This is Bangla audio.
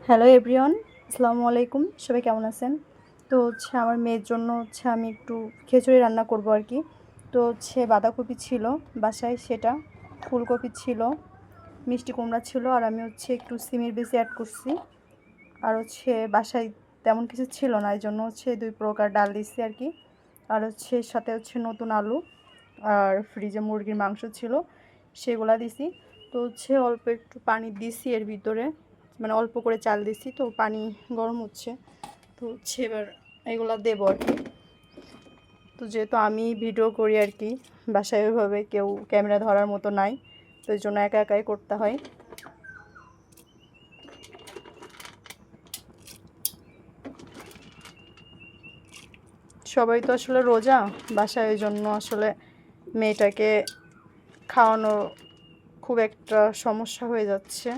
হ্যালো এভরিওয়ান, আসসালামু আলাইকুম। সবাই কেমন আছেন? তো আমার মেয়ের জন্য আমি একটু খিচুড়ি রান্না করব আর কি। তো বাঁধাকপি ছিল বাসায়, সেটা ফুলকপি ছিল, মিষ্টি কুমড়া ছিল, আর আমি একটু সিমের বেশি অ্যাড করছি। আর বাসায় তেমন কিছু ছিল না, এই জন্য 2 প্রকার ডাল দিচ্ছি আর কি। আর সাথে নতুন আলু আর ফ্রিজে মুরগির মাংস ছিল, সেগুলা দিছি। তো অল্প একটু পানি দিছি এর ভিতরে, মানে অল্প করে চাল দিছি, তো পানি গরম হচ্ছে। তো এবার এগুলা দেবো আর কি। তো যেহেতু আমি ভিডিও করি আর কি, বাসায় ওইভাবে কেউ ক্যামেরা ধরার মতো নাই, তো এই জন্য একা একাই করতে হয়। সবাই তো আসলে রোজা বাসায়, ওই জন্য আসলে মেয়েটাকে খাওয়ানো খুব একটা সমস্যা হয়ে যাচ্ছে।